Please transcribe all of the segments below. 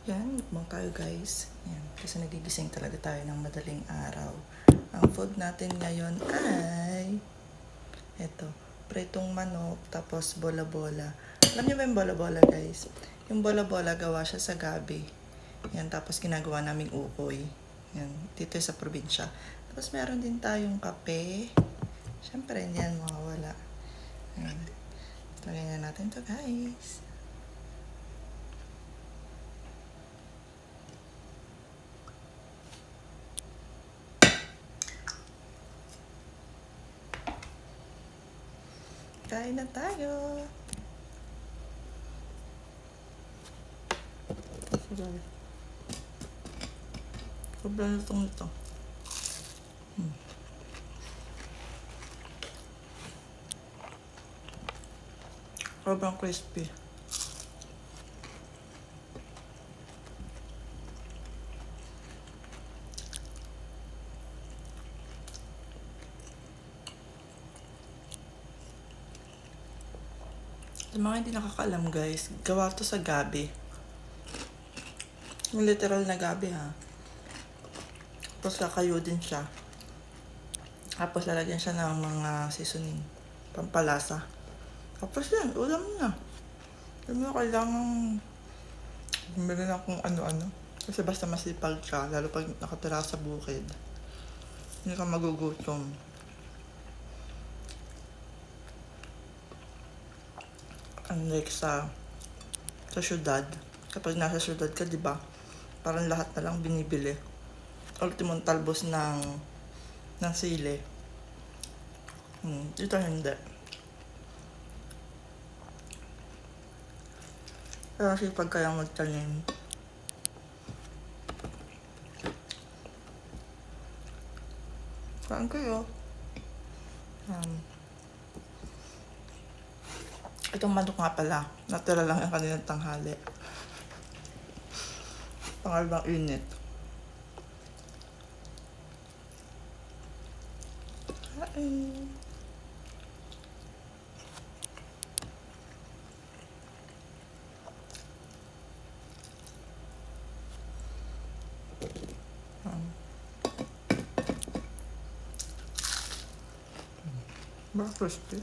Yan, mukbang tayo guys. Yan, kasi nagigising talaga tayo ng madaling araw. Ang food natin ngayon ay eto, pritong manok, tapos bola-bola. Alam niyo ba yung bola-bola guys? Yung bola-bola gawa siya sa gabi. Yan, tapos ginagawa naming ukoy. Yan, dito sa probinsya. Tapos meron din tayong kape. Siyempre, hindi yan mawawala. Yan. Lagyan na natin to guys. Kain na tayo. Sobrang lutong nito. Sobrang crispy. Sa mga hindi nakakaalam guys, gawa to sa gabi. Yung literal na gabi ha. Tapos kakayo din siya. Tapos lalagyan siya ng mga seasoning, pampalasa. Tapos yan, ulam na. Hindi mo kailangan bumili na kung ano-ano. Kasi basta masipag ka, lalo pag nakatira sa bukid. Hindi ka magugutom. Unlike sa syudad. Kapag nasa syudad ka, di ba? Parang lahat na lang binibili. Ultimong talbos ng sili. Dito hindi. Kasi pag kayang magtanim. Saan kayo? Itong manok nga pala, natira lang yung kanilang tanghali. Pangalawang init. Kain. Baka crispy.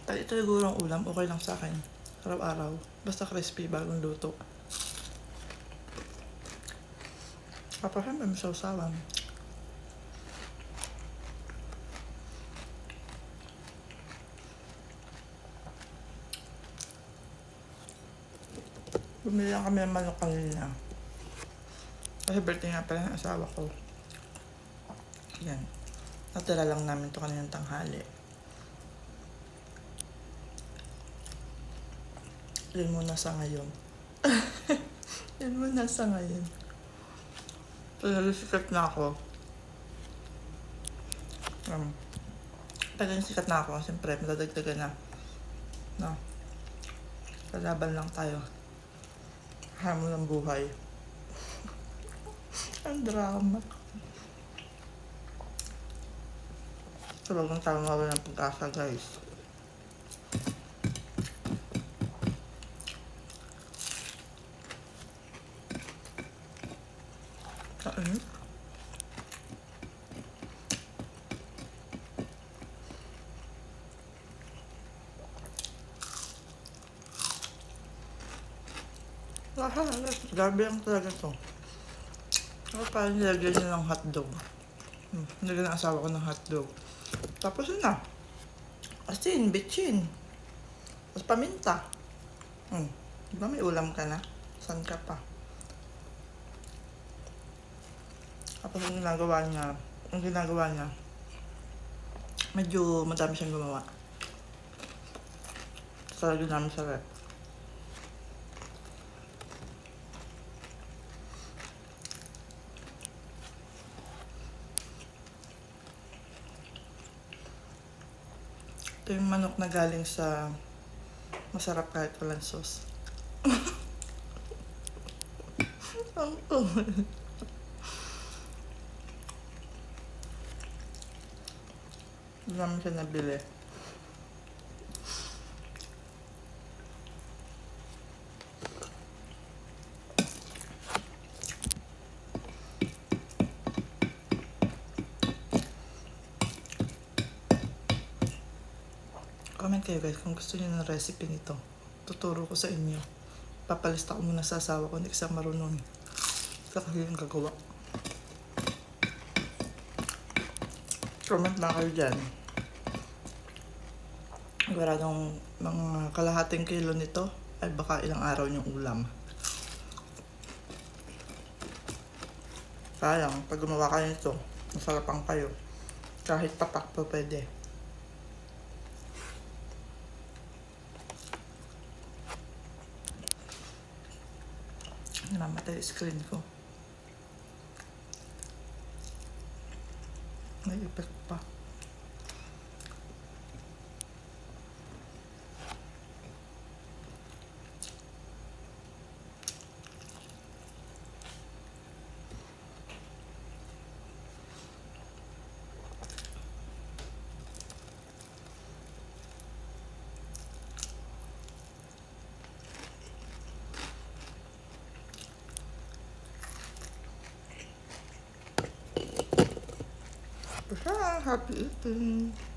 Kahit ito siguro ang ulam, okay lang sa akin. Araw-araw. Basta crispy, bagong luto. Kapag may masawsawan. Bumili lang kami ng manok kanina. Kasi birthday nga pala ng asawa ko. Yan. Natira lang namin ito kaninang tanghali. Yan muna sa ngayon. Yan muna sa ngayon. So, nalisikat na ako. Pag nalisikat na ako, siyempre, matadagdagan na. No. Kalaban lang tayo. Hamon ng buhay. Ang drama. So, wag lang tayo mawala ng pag-asa, guys. Kain. Grabe lang talaga to. Tapos parang nilagyan niya ng hotdog. Nilagyan ng asawa ko ng hotdog. Tapos yun na. Asin, bitchin. Tapos paminta. Di ba may ulam ka na? Saan ka pa? Tapos ang ginagawa niya, medyo madami siyang gumawa. Talaga namin sa rep. Ito yung manok na galing sa masarap kahit walang sauce. Ang Hindi namin siya nabili. kayo guys, kung gusto niyo ng recipe nito, tuturo ko sa inyo. Papalista ko muna sa asawa ko, hindi kasi marunong. Saka yung gagawa. Comment na kayo dyan. Gumaradong mga kalahating kilo nito ay baka ilang araw yung ulam. Sayang, pag gumawa kayo nito, masarapang kayo. Kahit papak pa pwede. Namatay yung screen ko. May effect pa. Happy eating!